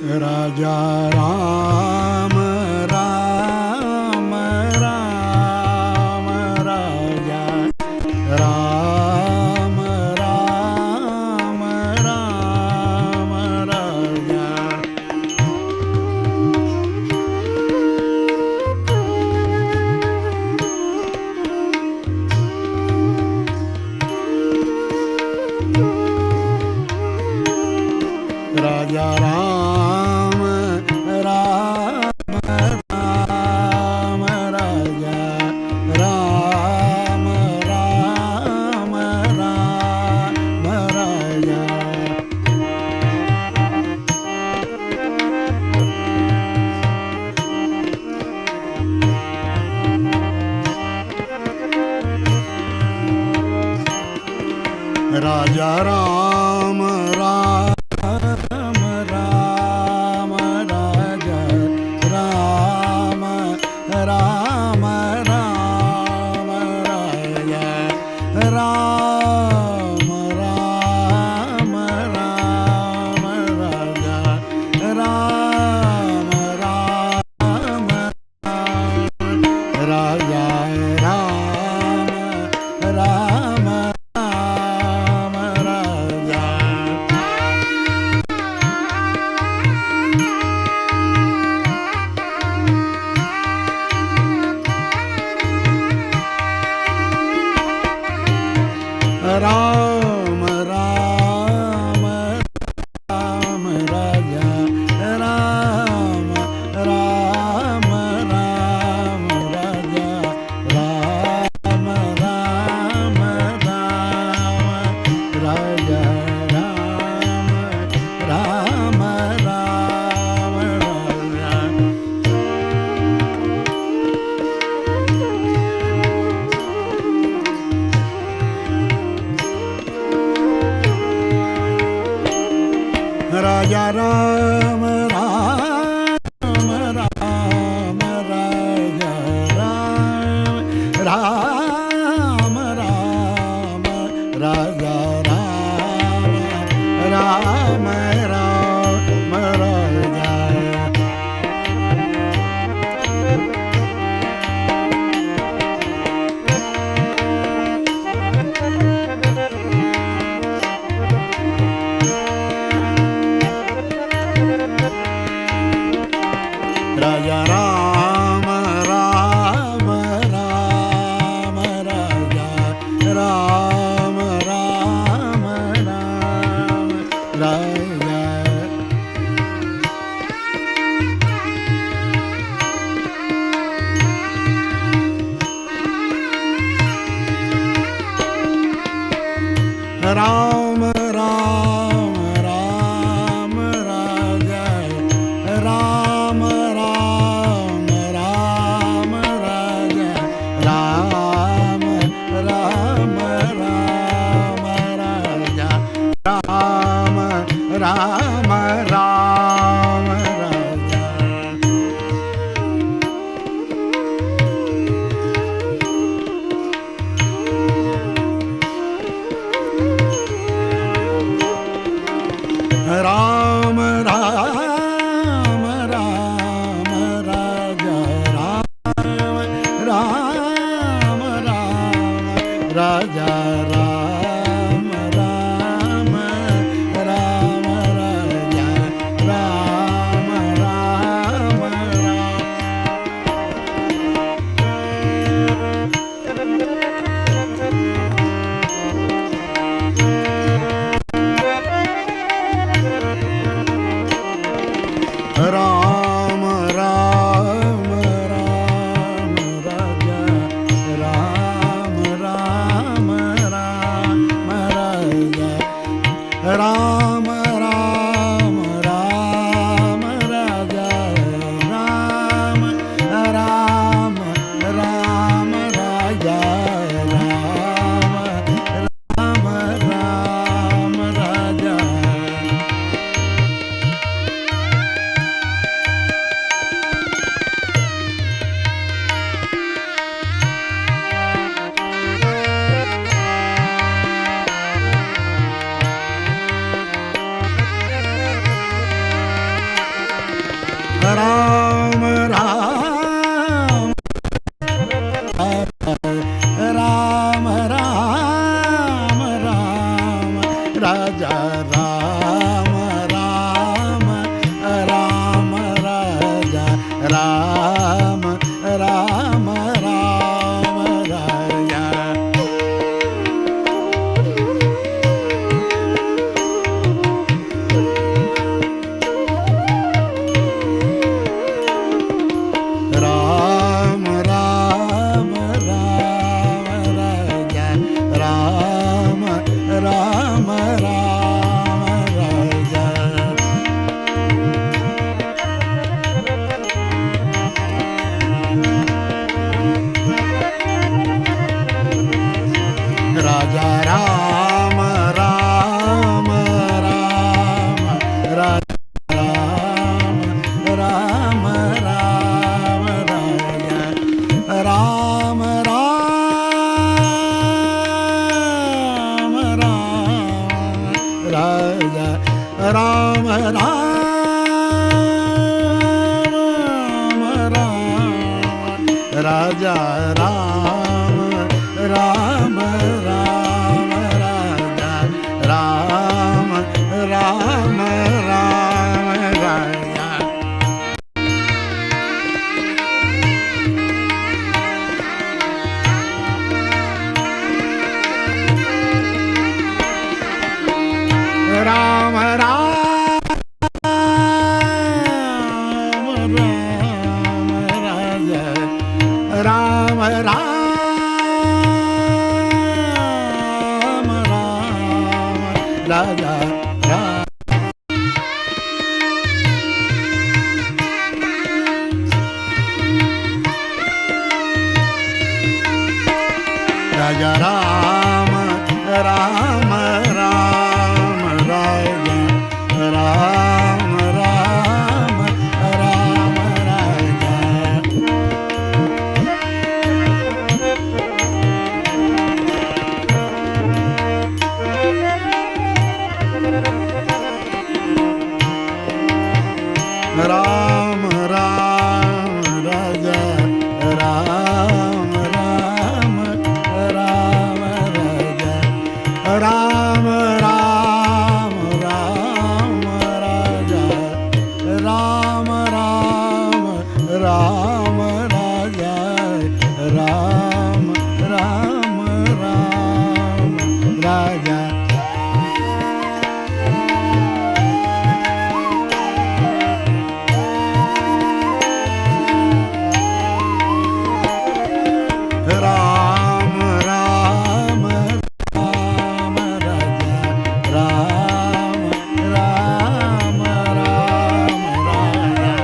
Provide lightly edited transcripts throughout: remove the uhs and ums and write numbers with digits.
Raja Ram Ram Ram Raja Ram Ram Ram Raja Raja Ram Ram Ram Raja Ram Ram Ram Raja Raja Ram Ram Ram Ram Raja Ram Ram Ram Raja Ram Ram Ram Raja Ram Ram Raja Ram Ram Ram Raja Ram Ram Ram Raja Ram Ram Ram Raja Ram Ram Ram Raja Ram Ram Ram Raja Raja Ram Ram Ram Raja Ram Ram Ram Raja Ram Ram Ram Raja Raja Ram Ram Ram Raja Ram Ram Ram Raja Ram Ram Ram Raja Ram Ram Ram Raja Ram Ram Ram Raja Ram Ram Ram Raja Ram Ram Ram Raja Ram Ram Ram Raja Ram Ram Ram Raja Raja Ram Ram Ram Raja Ram Ram Raja Ram Ram Ram Raja Ram Ram Ram Raja Ram Ram Ram Raja Ram Ram Ram Raja Ram Ram Ram Raja Ram Ram Ram Raja Ram Raja Ram Ram Ram Raja Ram Ram Ram Raja Ram Ram Raja Ram Ram Ram Raja Ram Ram Ram Raja Ram Ram Ram Raja Ram Ram Ram Raja Ram Ram Ram Raja Ram Ram Ram Raja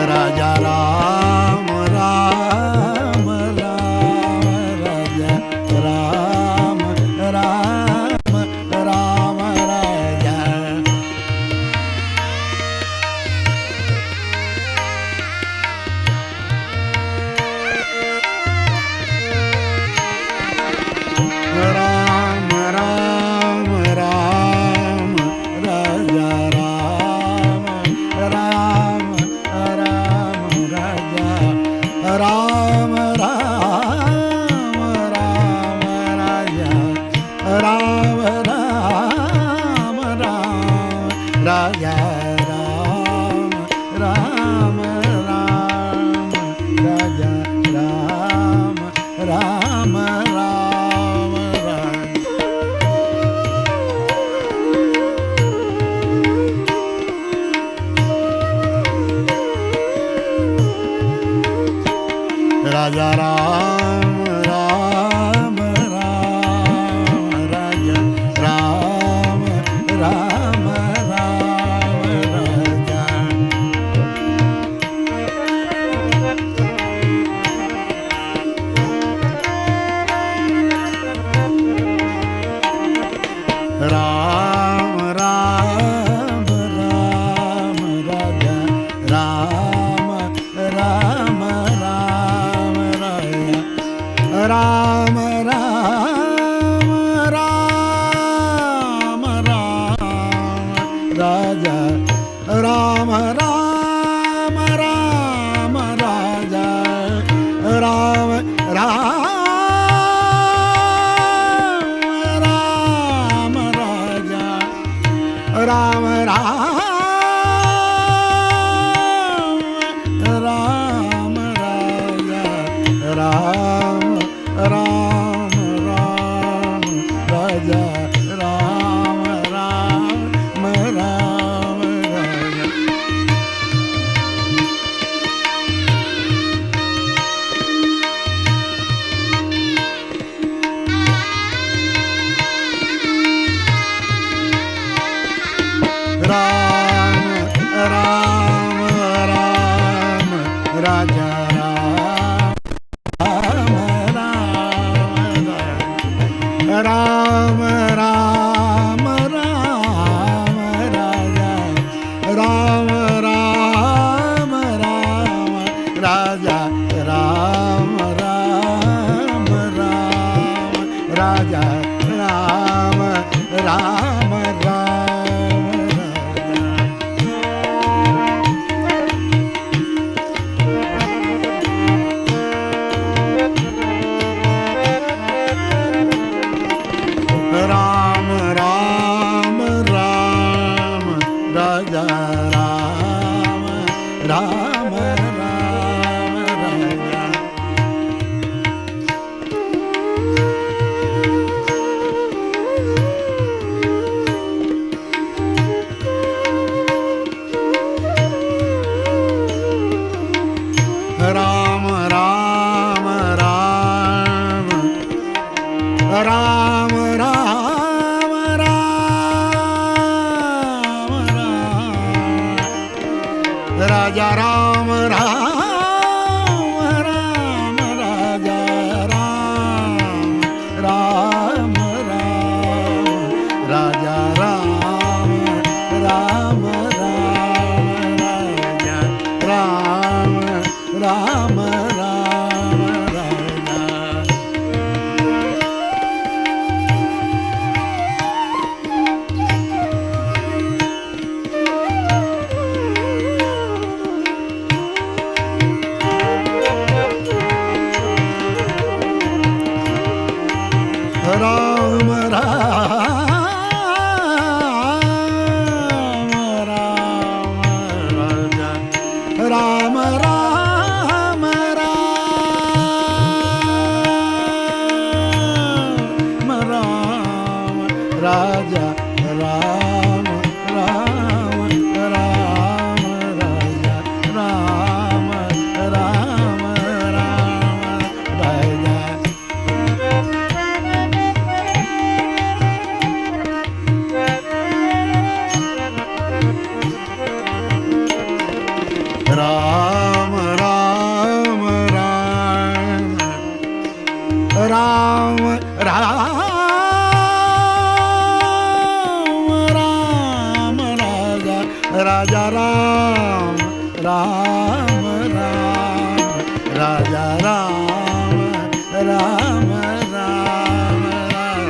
Raja Ram Ram Ram Raja Ram Ram Ram Raja Ram Ram Ram Raja Ram Ram Ram Raja Ram Ram Ram Raja Ram Ram Ram Raja Ram Ram Ram Raja Ram Ram Ram Ram Raja Ram Ram Ram Raja Ram Ram Ram Raja Ram Ram Ram Raja Ram Ram Ram Raja Ram Ram Ram Raja Ram Ram Ram Raja Ram Ram Ram Raja Ram Ram Ram Ram Raja Ram Ram Ram Raja Ram Ram Ram Raja Ram Ram Ram Ram Ram Raja Ram Ram Ram Raja Ram Ram Ram Ram Ram Ram Ram Raja Ram Ram Ram Raja Ram Ram Ram Raja Ram Ram Ram Raja Ram Ram Ram Raja Ram Ram Ram Raja Ram Ram Ram Ram Raja Ram Ram Ram Raja Ram Ram Ram Raja Ram Ram Ram Ram Ram Ram Raja Raja Ram Ram Ram Raja Ram Ram Ram Raja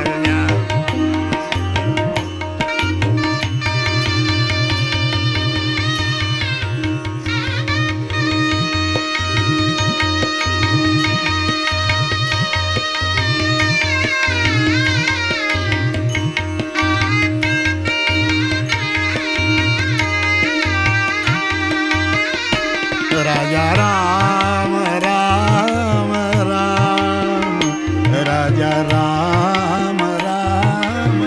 Raja Ram Ram Ram Raja Ram Ram Ram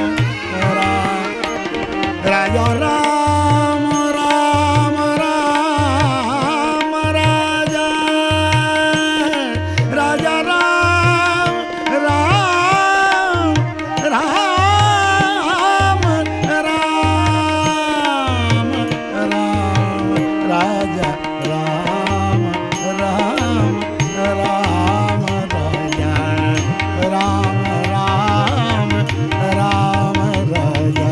Raja Ram Ram Ram Raja Raja Ram Ram Ram Ram Ram Raja Ram Ram Ram Raja Ram Ram Ram Raja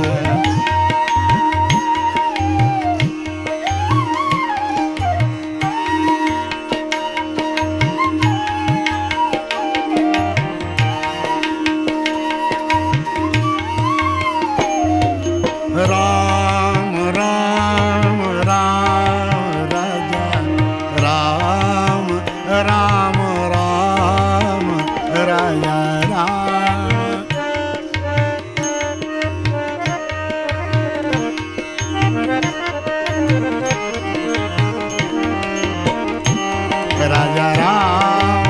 Ram Ram Ram Raja Ram Ram Ram Raja Ram Raja Ram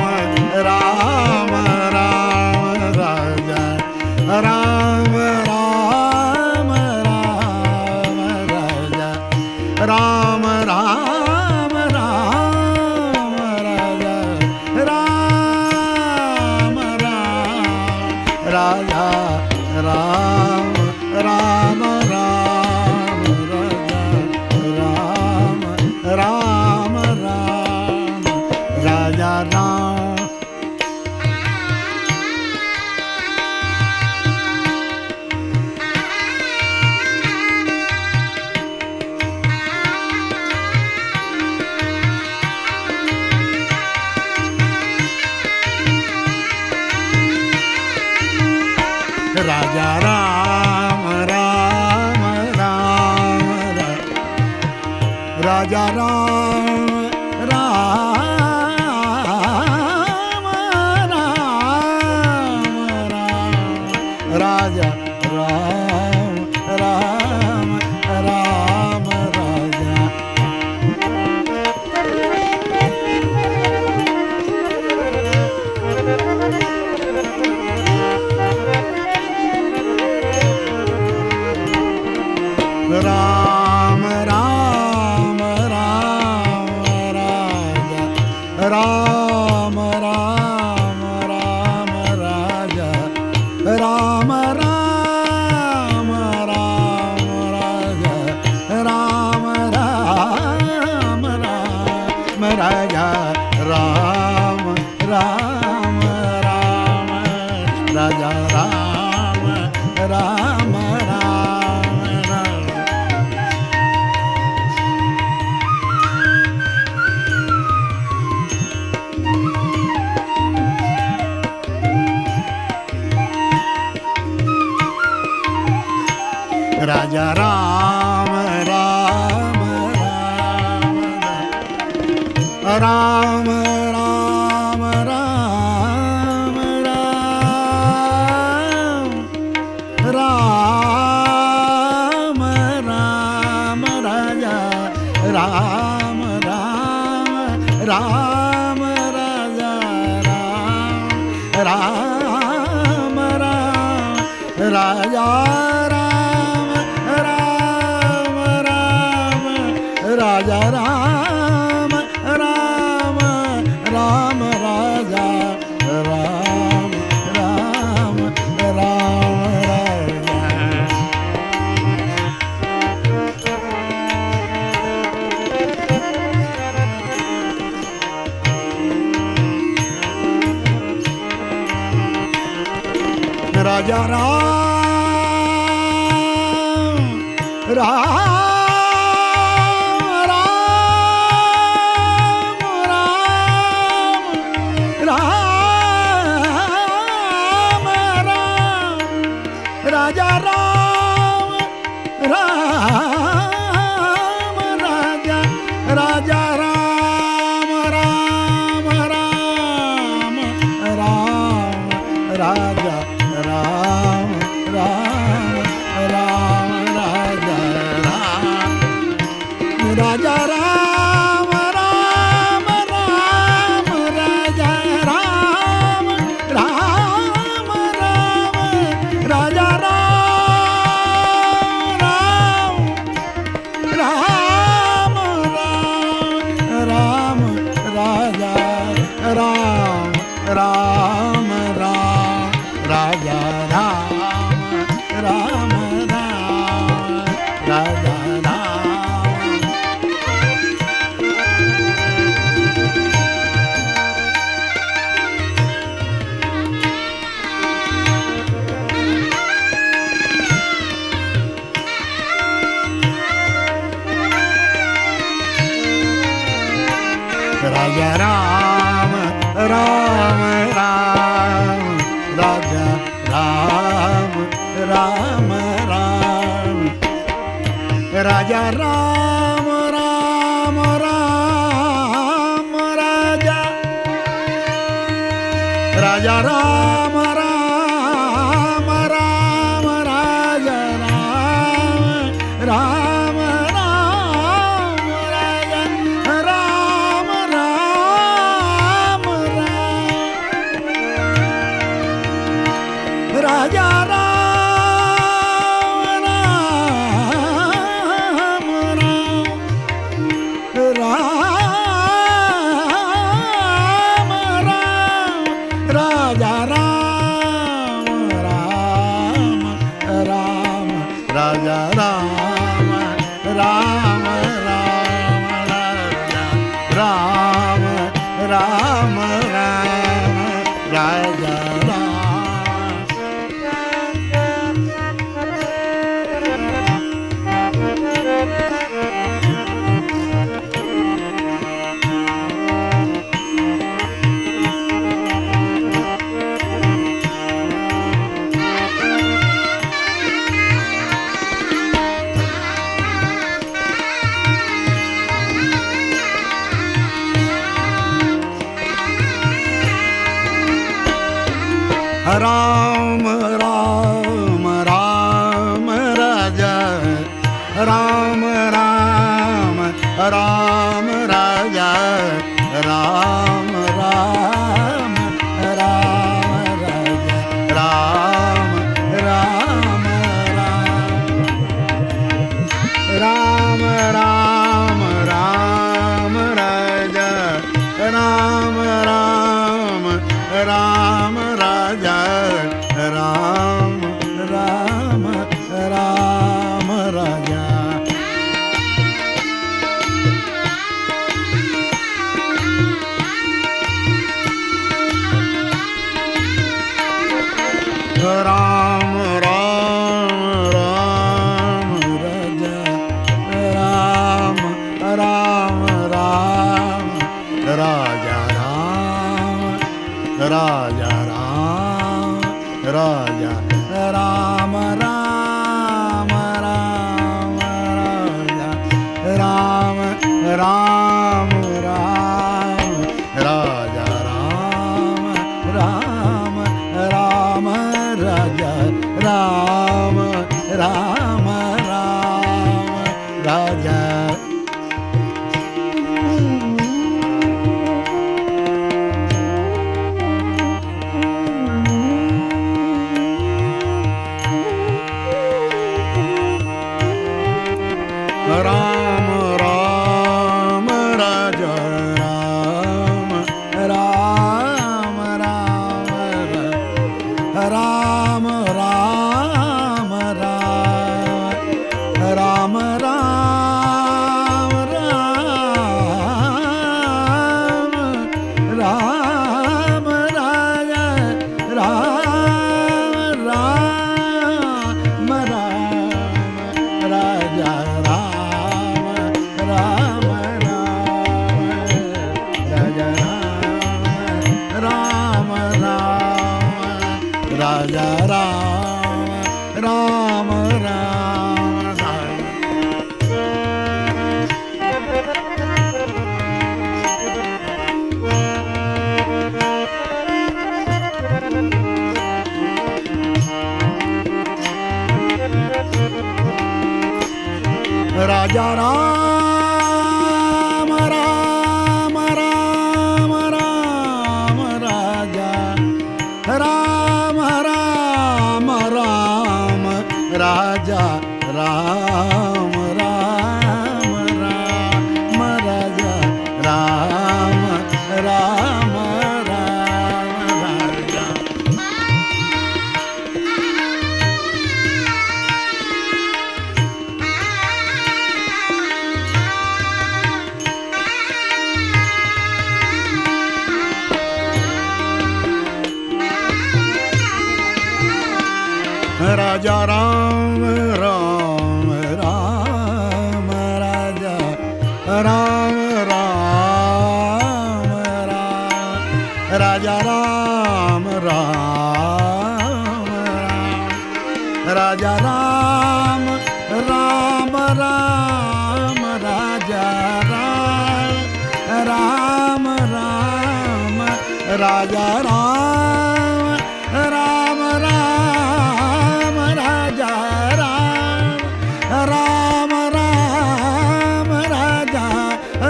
Ram Raja Ram Ram Ram Raja Ram Ram Ram Raja Ram Ram Ram Raja Ram Ram Ram Raja Ram Ram Ram Raja Ram Ram Ram Raja Ram Ram Ram Raja Ram Ram Ram Raja Ram Ram Raja Ram Ram Ram Ram Ram Ram Ram Ram Raja Ram Ram Ram Raja Ram Ram Raja Raja Ram Ram Ram Raja Ram Ram Ram Raja Ram Ram Raja Ram Ram Raja Raja Ram Ram Ram Ram Raja Ram Ram Ram Raja Ram Raja Ram Ram Ram Raja Ram Ram Ram Raja Ram Ram Ram Raja Ram Ram Ram Raja Raja Ram Ram Ram Raja Ram Ram Ram Raja Ram Ram Ram Raja Raja Ram Ram Ram Raja Ram Ram Raja Ram Ram Raja Ram Ram Ram Raja Ram Raja Ram Ram Ram Ram Raja Ram Ram Ram Raja Ram Ram Ram Raja Ram Ram Ram Ram Ram Raja Ram Ram Ram Raja Ram Ram Ram Raja Ram Ram Ram Raja Ram Ram Ram Raja Ram Raja Ram Raja Ram Ram Ram Raja Ram Ram Ram Raja Ram Ram Ram Raja Ram Ram Ram Raja Ram Ram Raja Ram Ram Ram Ram Ram Ram Ram Ram Ram Raja Ram Ram Ram Raja Ram Raja Ram Ram Ram Raja Ram Ram Ram Ram Raja Ram Ram Ram Raja Ram Ram Ram Raja Ram Ram Ram Raja Raja Ram Ram Ram Raja Ram Ram Ram Raja Ram Ram Raja Ram Ram Ram Raja Ram Ram Raja Ram Ram Ram Raja Ram Ram Raja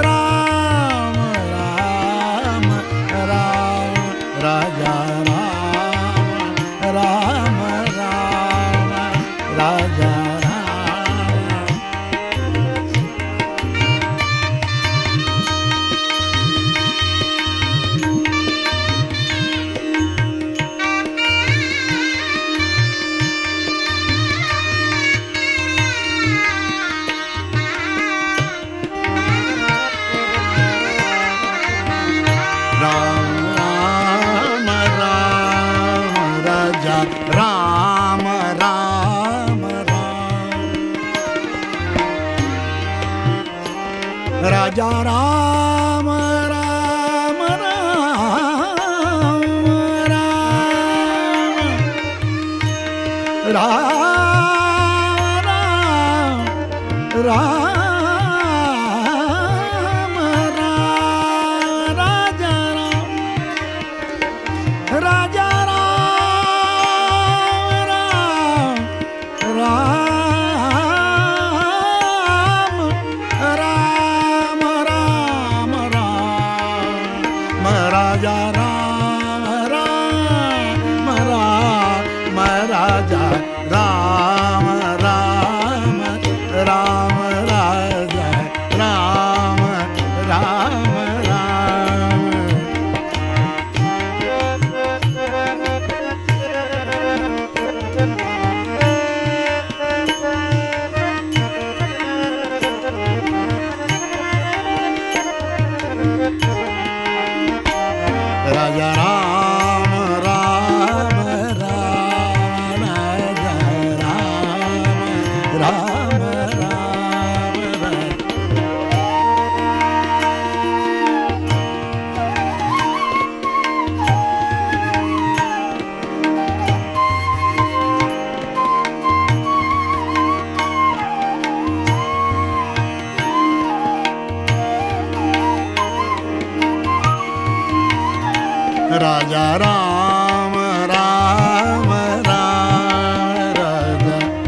Ram Ram Ram Raja Ram Ram Raja Ram Ram Raja Ram Ram Ram Ram Ram Ram Raja Ram Ram Ram Ram Ram Raja Ram Ram Ram Raja Ram Ram Ram Raja Ram Ram Ram Raja Ram Ram Ram Ram Ram Ram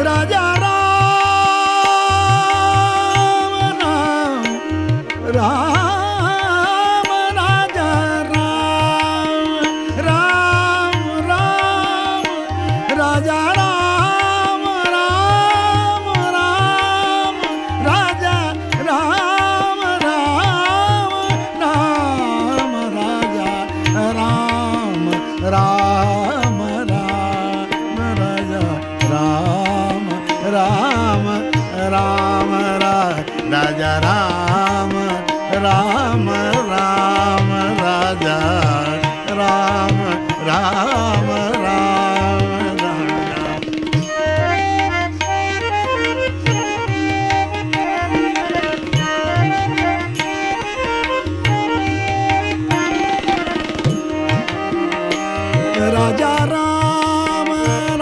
Raja Ram Ram Ram Raja Ram Ram Ram Ram Ram Raja Ram Ram Ram Raja Ram Ram Ram Raja Ram Ram Ram Raja Ram Ram Ram Raja Ram Ram Ram Raja Ram Ram Ram Raja Ram Ram Ram Raja Ram Ram Ram Raja Ram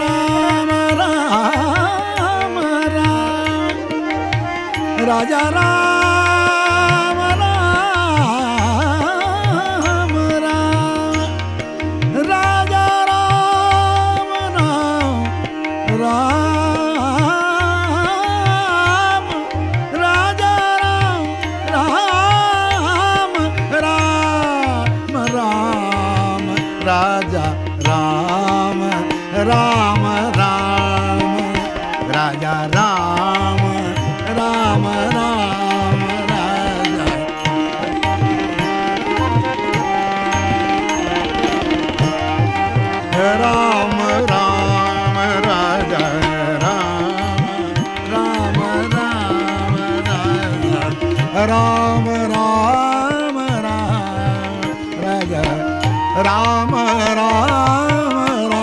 Ram Ram Ram Raja Ram Ram Ram Raja Ram Ram Ram Raja Ram Ram Ram Ram Raja Ram Ram Ram Raja Ram Ram Ram Raja Ram Ram Raja Ram Ram Ram Raja Ram Ram Ram Raja Ram Ram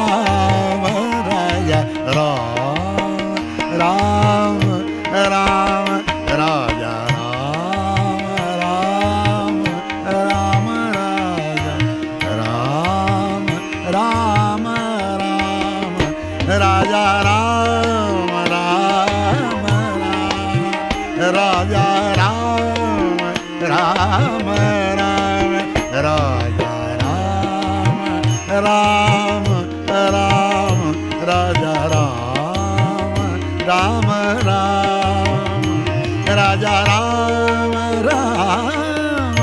Ram Raja Ram Ram Raja Ram Ram Raja Ram Ram Ram Raja Ram Ram Ram Raja Ram Ram Ram Raja Ram Ram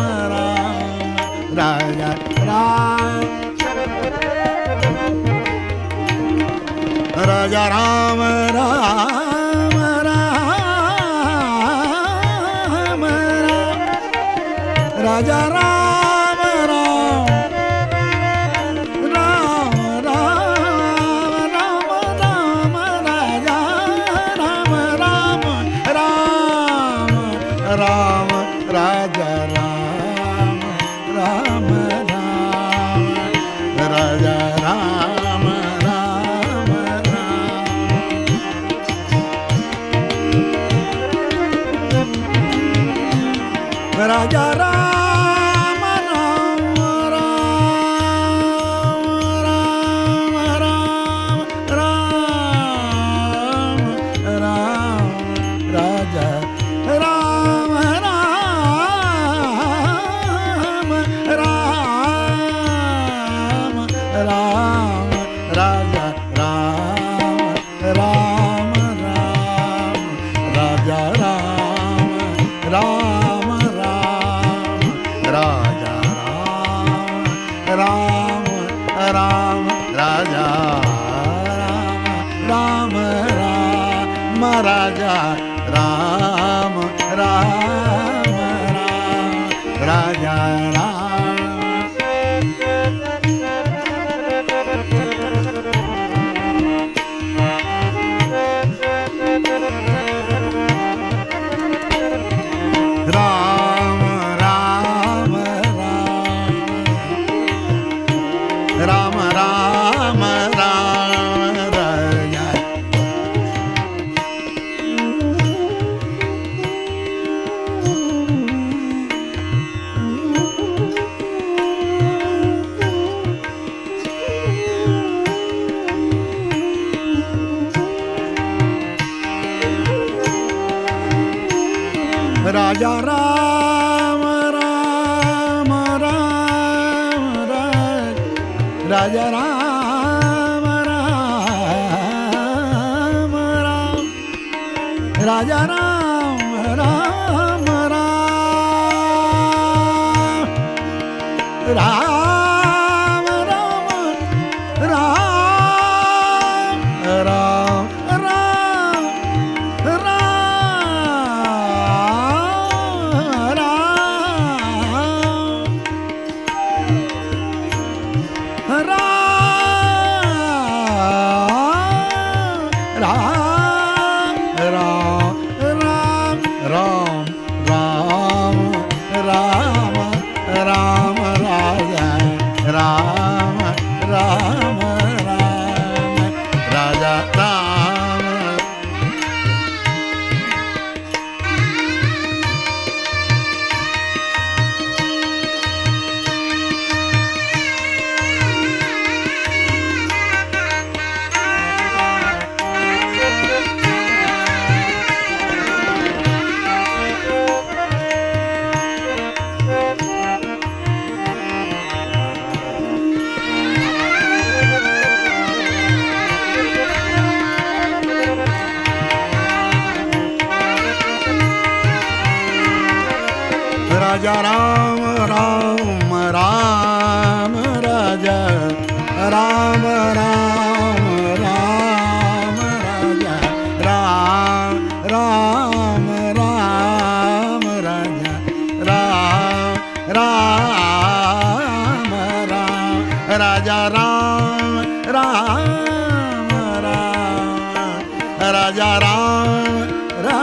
Raja Ram Ram Raja Ram Ram Raja Raja Ram Ram Ram Raja Ram Ram Ram Raja Ram Ram Ram Raja Ram Ram Raja Ram, Ram, Ram, Ram, Ram, Ram, Ram, Raja Ram, Ram, Ram, Ram, Raja Ram, Ram, Ram, Raja Ram, Ram, Ram, Raja Ram, Ram, Ram, Raja Ram, Ram, Raja Ram, Ram, Ram, Raja Ram. Ram, Ram, Ram, Ram, Ram, Ram, Raja. Raja Ram, Ram, Ram, Ram, Raja Ram, Ram, Ram, Raja Ram, Ram, Ram, Ram, Ram, Ram, Ram, Raja Ram, Ram, Ram, Raja Ram, Ram, Ram, Raja Ram, Ram, Ram, Raja Ram, Ram,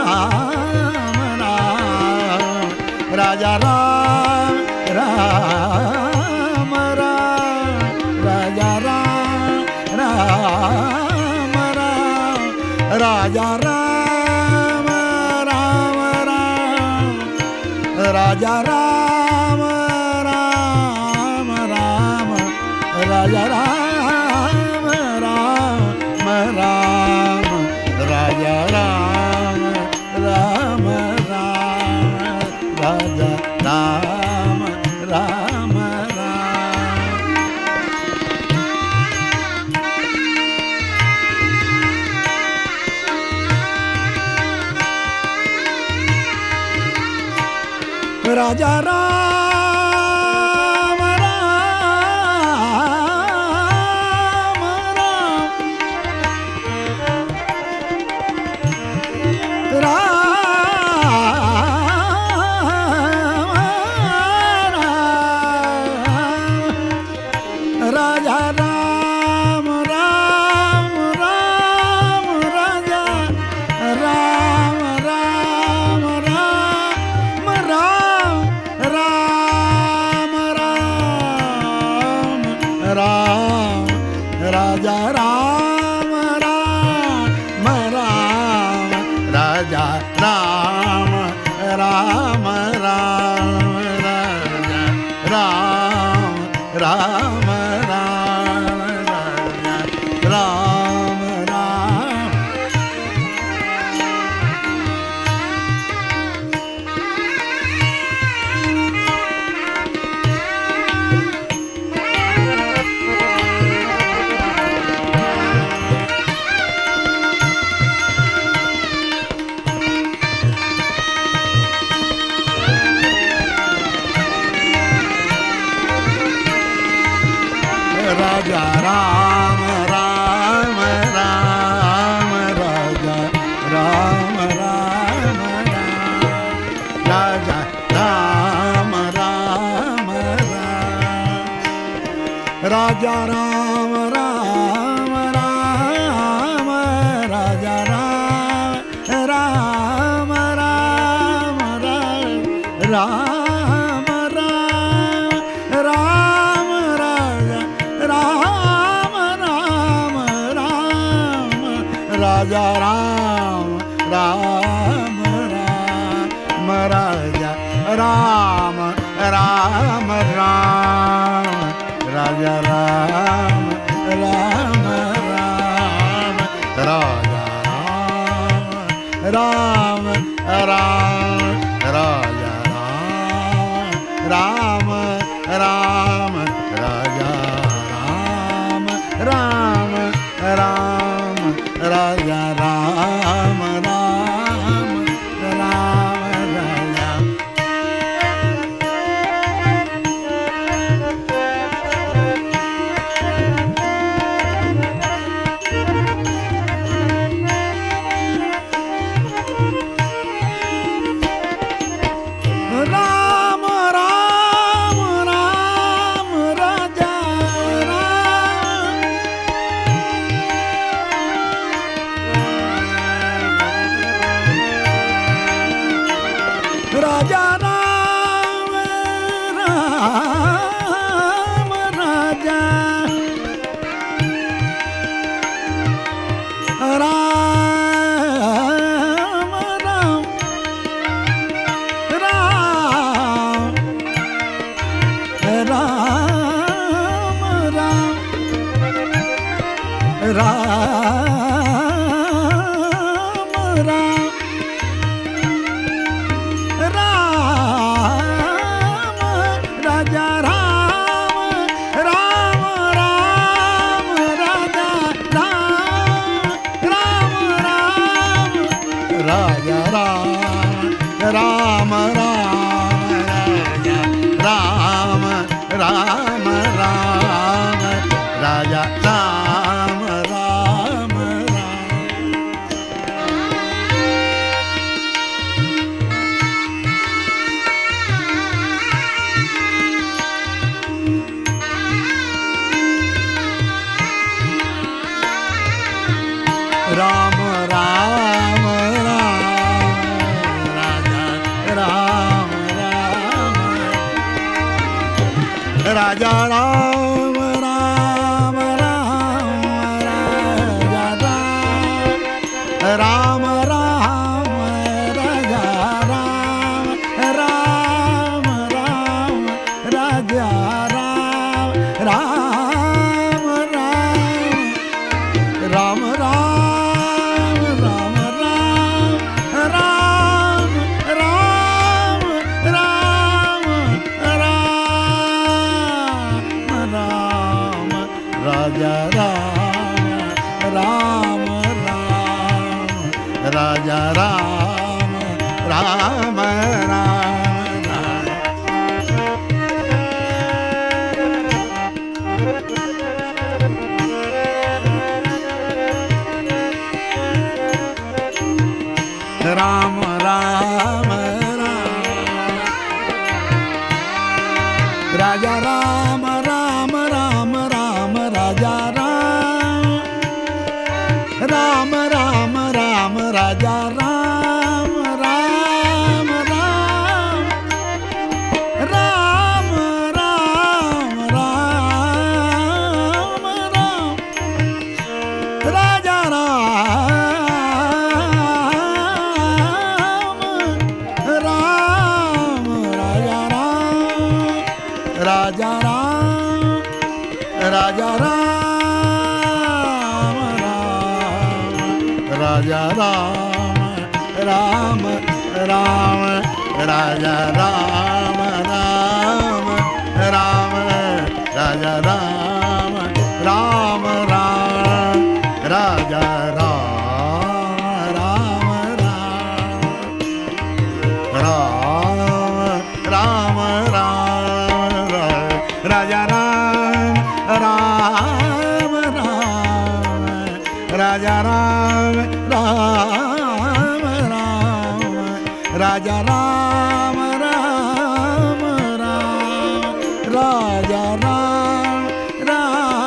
Ram, Raja Ram, Ram, Ram, Raja Ram, Ram, Ram, Raja Ram, Ram, Ram, Raja Ram, Ram, Ram, Raja Ram, Ram, Ram, Raja Ram, Ram, Ram, Raja Ram, Ram, Ram, Raja Ram, Ram, Ram, Raja Ram, Ram, Ram, Raja Ram, Ram, Raja Ram, Ram, Ram, Raja Ram, Ram, Ram. Raja Ram, Ram, Ram, Raja Ram, Ram, Ram, Ram, Ram, Ram, Raja, Ram, Ram, Ram, Raja Ram, Ram, Ram, Raja Ram, Ram, Ram, Raja Ram, Ram, Ram, Raja Ram, Ram, Raja Ram, Ram, Raja Ram, Ram, Ram, Raja Ram, Ram, Ram, Raja. Ram, Ram, Ram, Raja Ram, Raja Ram, Ram, Raja Ram, Ram, Ram, Ram, Ram, Ram, Ram, Raja Ram, Ram, Ram, Raja Ram, Ram, Ram, Raja Ram, Ram, Ram, Ram, Ram, Raja Ram, Ram, Ram, Ram, Ram, Raja Ram, Ram, Raja Ram, Ram, Ram, Raja Ram, Ram, Ram, Raja Ram, Ram, Ram, Raja Ram, Ram, Ram, Ram, Ram, Ram, Ram, Ram, Ram, Ram, Ram, Raja Ram, Ram, Ram, Raja Ram, Ram, Ram, Ram, Ram, Ram, Raja Ram, Ram, Ram, Ram, Raja Ram, Ram, Ram, Ram, Raja Ram, Ram, Ram, Ram, Ram, Ram, Ram, Raja Ram, Ram, Raja Ram, Raja Ram, Raja Ram, Ram, Raja Ram, Ram, Ram, Raja Ram, Ram, Ram, Raja Ram, Ram, Ram, Raja Ram, Ram, Ram, Ram, Raja Ram, Ram, Ram, Raja Ram, Ram, Ram, Raja Ram, Ram, Ram, Raja Ram, Ram.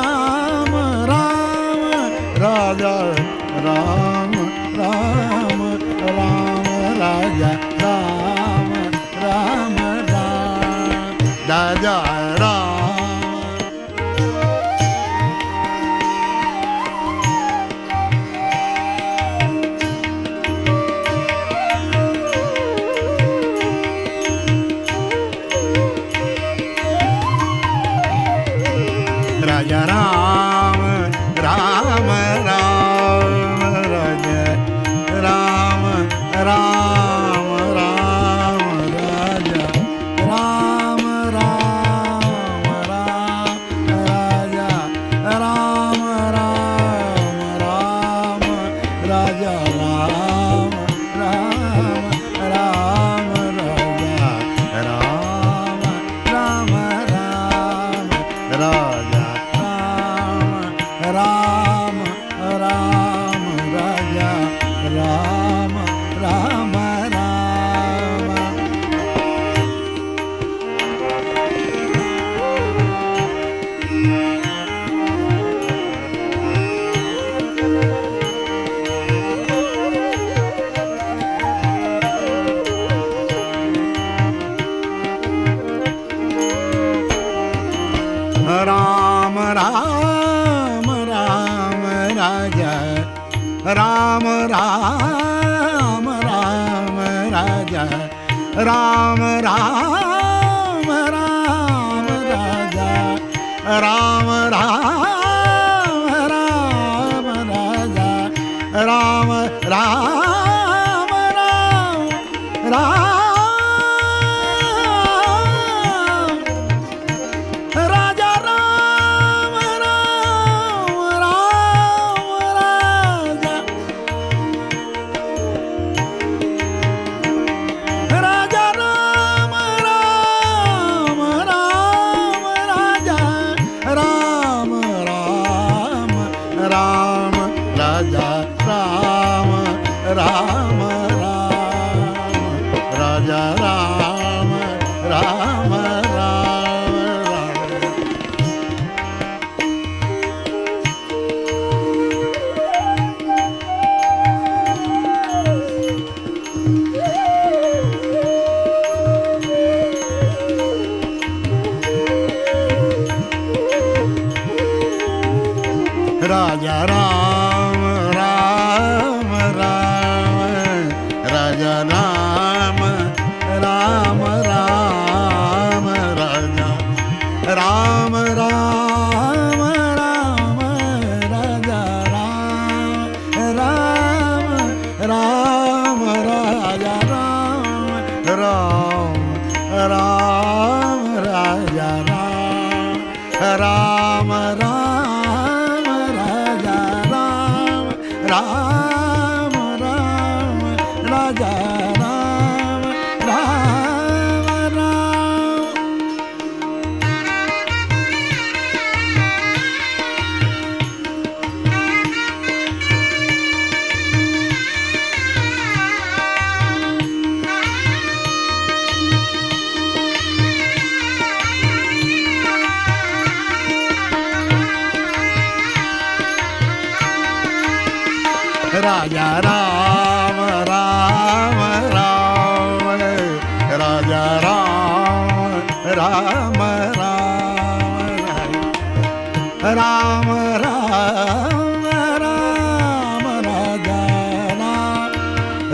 Raja Ram Ram Ram Raja Ram Ram Ram Raja Ram Ram Ram Ram Raja Ram Ram Ram Raja Raja Ram Ram Ram Raja Ram Ram Ram Raja Ram Ram Ram Raja Ram Ram Ram Raja Ram Ram Ram Raja Ram Ram Ram Raja Ram Ram Ram Raja Ram Ram Ram Raja Ram Ram Ram Raja Ram Ram Ram Raja Ram Ram Ram Raja Ram Ram Ram Raja Ram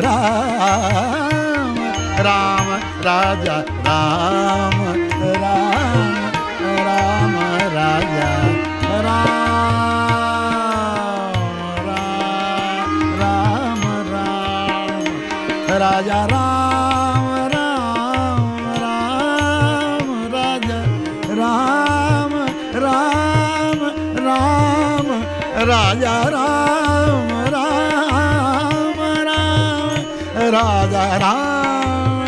Ram Ram Raja Ram Ram Ram Ram Ram Raja Ram Ram Raja Ram Ram Raja Raja Ram Ram Ram Raja Ram Ram Ram Raja Ram Ram Ram Raja Ram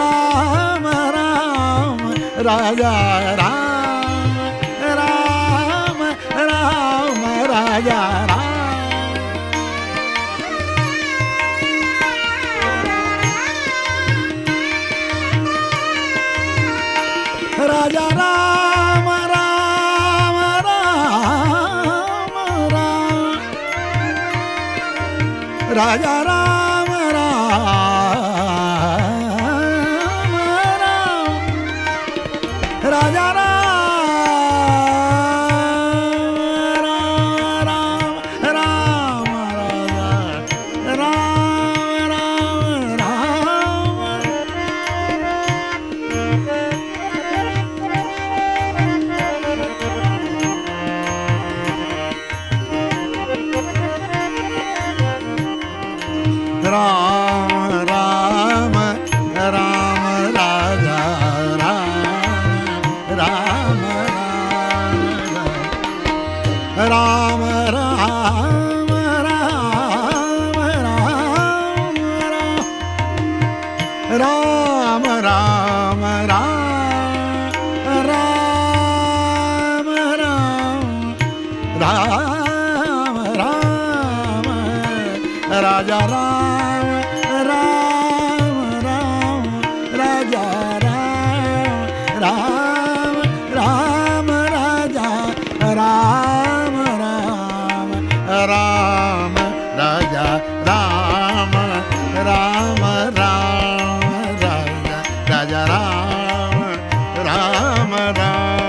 Ram Ram Raja Ram Ram Ram Raja Ram Raja Ram Ram Ram Ram Raja Ram Ram Ram Raja Ram Ram Ram Raja Ram Ram Ram Ram Ram Raja Ram Ram Ram Ram Ram Ram Ram Ram Ram Ram Ram Raja Ram Ram Ram Raja Ram Ram Raja Ram Ram Raja Ram Ram Raja Ram Ram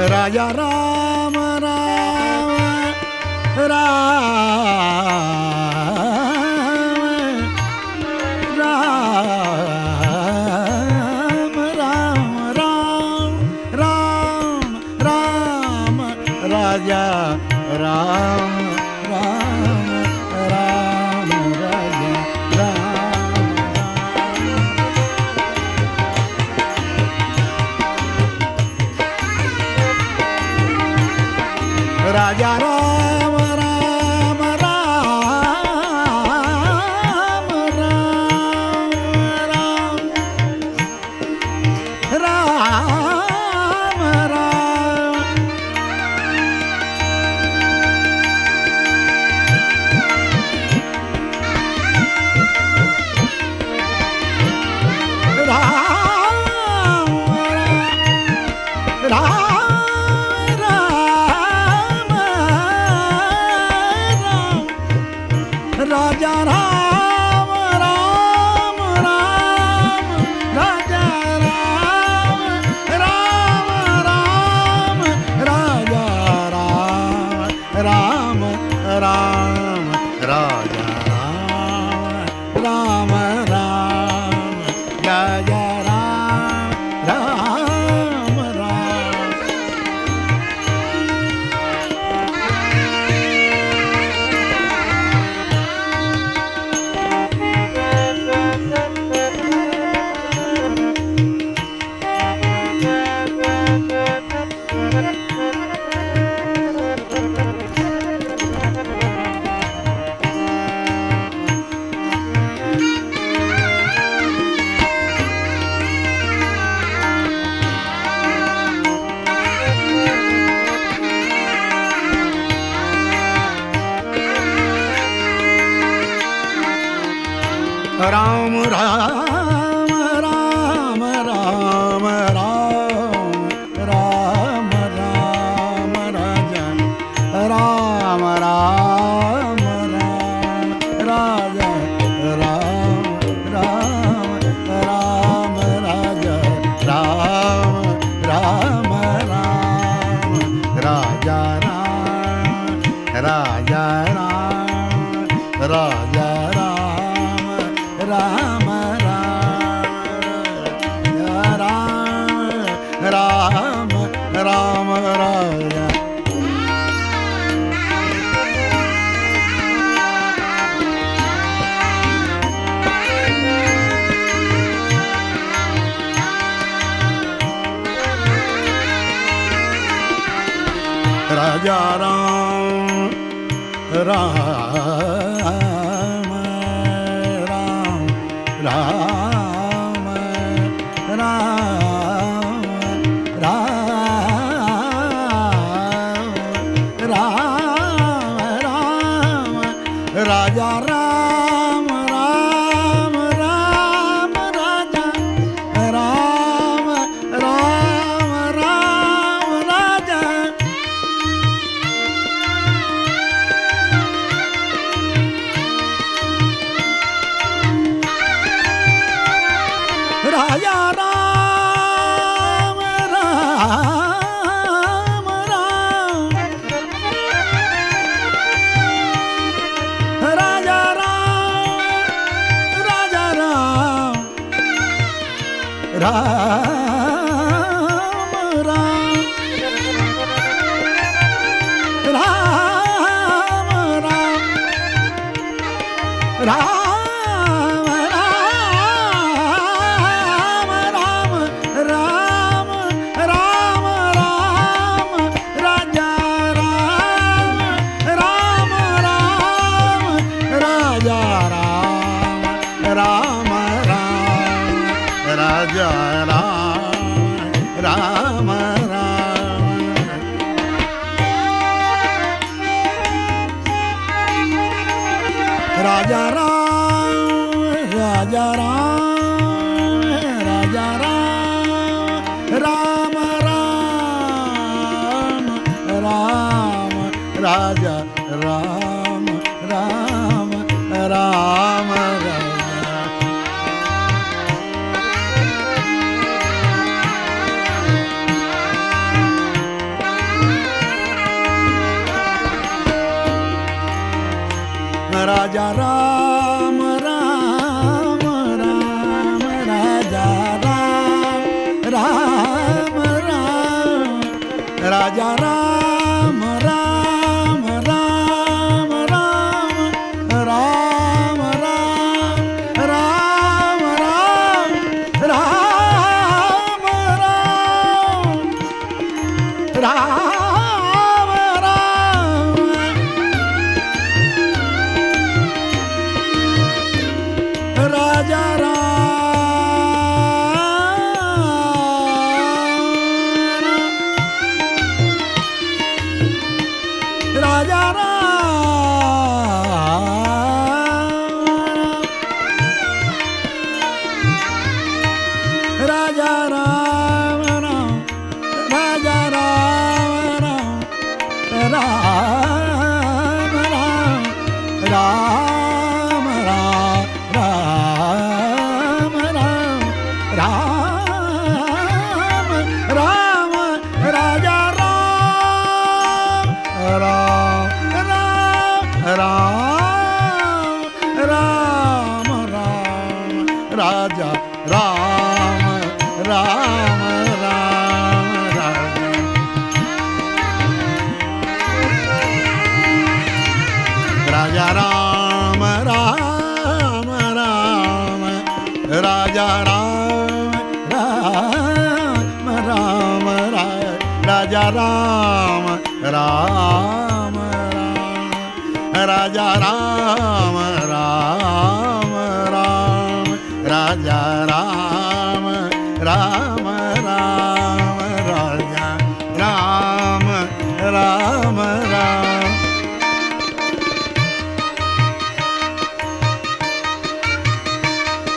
Raja Ram Ram Ram Ram Ram Ram Ram Ram Raja Ram Ram Ram Raja Raja Ram Ram Ram Ram Ram Ram Raja Ram Ram Ram Raja Ram Ram Ram Raja Ram Ram Raja Ram Ram Raja Ram Ram Ram Ram Ram Ram Ram Ram Ram Raja Ram Ram Ram Raja Ram Ram Ram Raja Ram Ram Ram Raja Ram Raja Ram Raja Ram Ram Ram Ram Raja Raja Ram Ram Ram Ram Ram Ram Raja Ram Ram Ram Raja Ram Ram Ram Raja Raja Ram Ram Ram Raja Ram Raja Ram Ram Ram Ram Ram Ram Ram Raja Ram Ram Raja Ram Raja Ram Raja Ram Ram Ram Ram Raja Ram Ram Ram Raja Raja Ram Ram Ram Raja Ram Ram Ram Raja Ram Ram Ram Ram Ram Ram Ram Ram Ram Ram Raja Raja Raja Ram Raja Ram Ram Ram Ram Ram Ram Ram Raja Ram Ram Ram Raja Ram Ram Raja Ram Ram Ram Raja Ram Ram Ram Raja Ram Ram Raja Ram Ram Ram Raja Ram Ram Ram Raja Ram Ram Ram Ram Ram Ram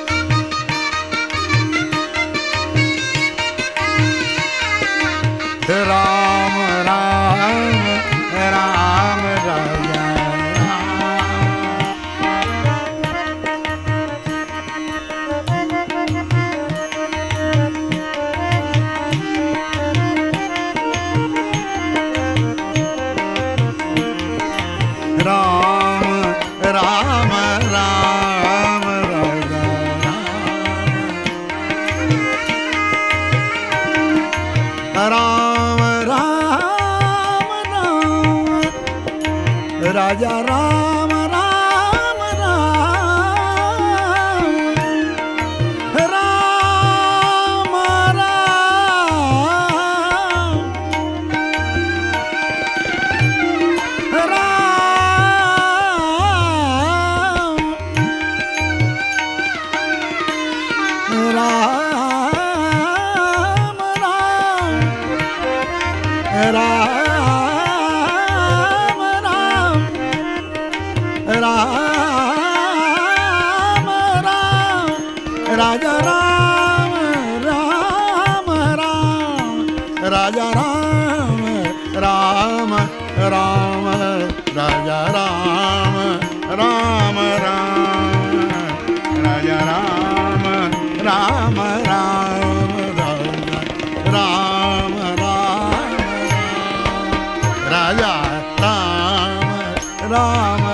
Raja Ram Ram Ram Raja Ram Ram Ram Raja Ram Ram Ram Ram Ram Ram Raja Ram Ram Ram Raja Ram Ram Ram Raja Ram Ram Ram Raja Ram Ram Ram Ram Ram Raja Ram Ram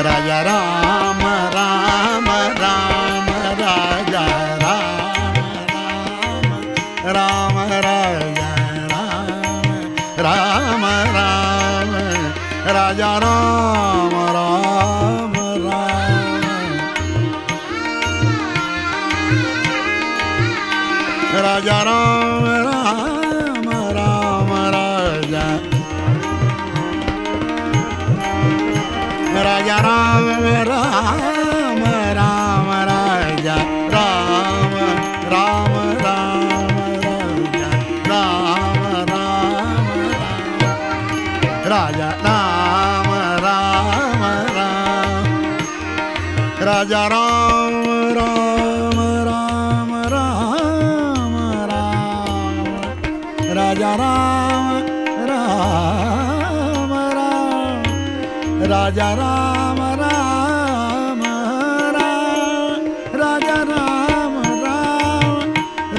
Raja Ram Ram Ram Raja Ram Ram Raja Ram Ram Raja Ram Ram Ram Raja Ram Ram Ram Raja Raja Ram Ram Ram Raja Ram Ram Ram Raja Ram Ram Ram Raja Ram Ram Ram Ram Ram Raja Ram Ram Ram Raja Ram Ram Ram Raja Ram Ram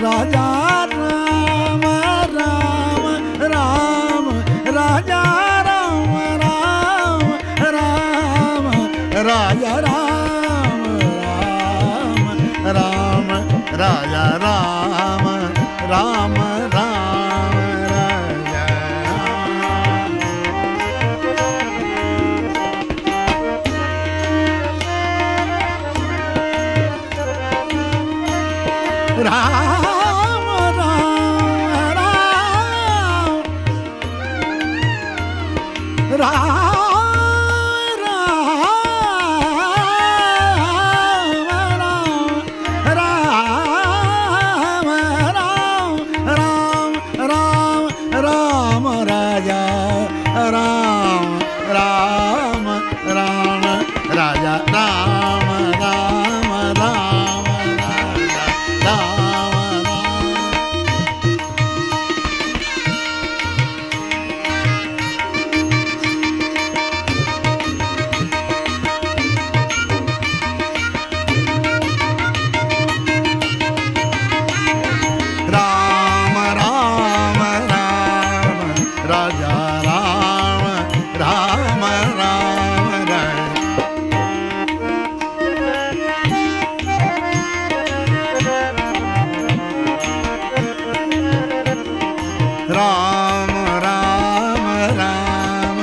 Raja Ram Ram Ram Raja Ram Ram Ram Raja Ram Ram Ram Raja Ram Ram Ram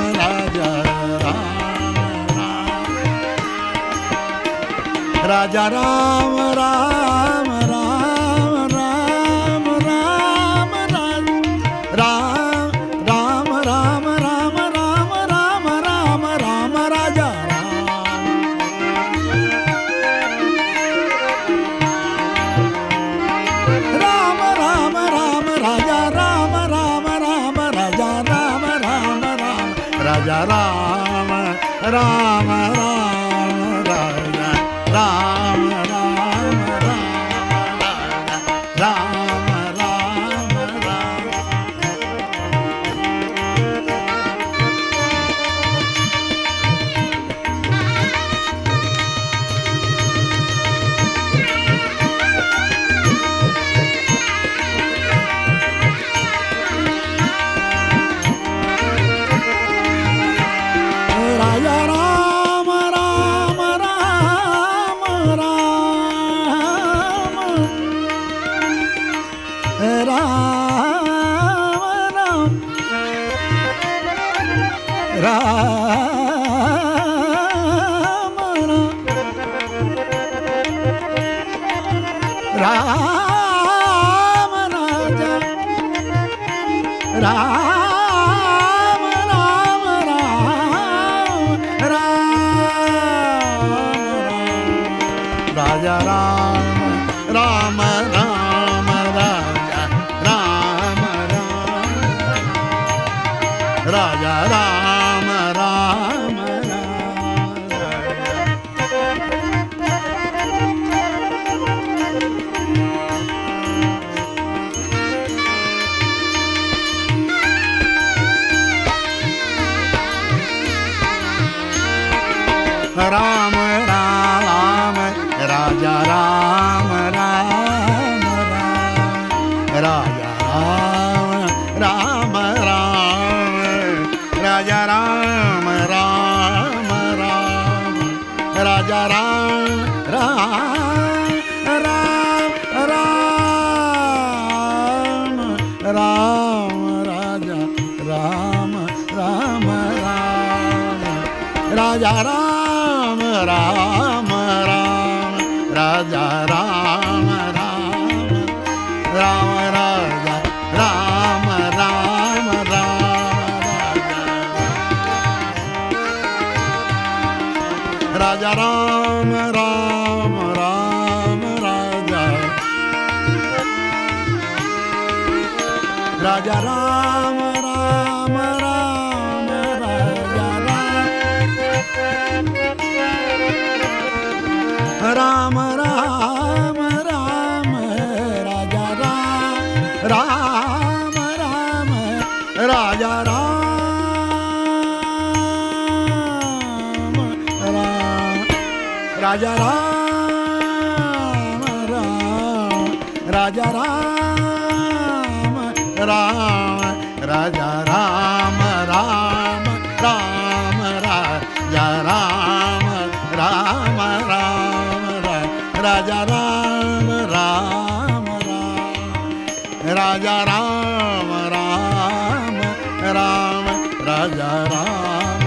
Raja Ram Ram Ram Ram Ram Ram Ram Ram Ram Ram Ram Ram Ram Raja Ram Ram Ram Raja Ram Ram Ram Raja Ram Ram Ram Raja Ram Ram Ram Raja Ram Ram Ram Ram Ram Ram Raja Ram Ram Ram Ram Ram Raja Ram Ram Ram Ram Raja Ram Ram Ram Raja Ram Ram Raja Ram Ram Ram Ram Raja Ram Ram Ram Raja Ram Ram Ram Raja Ram Ram Ram Raja Ram Ram Ram Ram Ram Raja Ram Ram Ram Raja Ram Ram Ram Raja Ram Ram Ram Raja Ram Ram Ram Raja Ram Ram Ram Raja Ram Ram Ram Raja Ram Ram Ram Raja Ram Ram Raja Ram Raja Ram Raja Ram Raja Ram Ram Ram Raja Ram Ram Ram Ram Raja Ram Ram Ram Raja Ram Ram Ram Raja Ram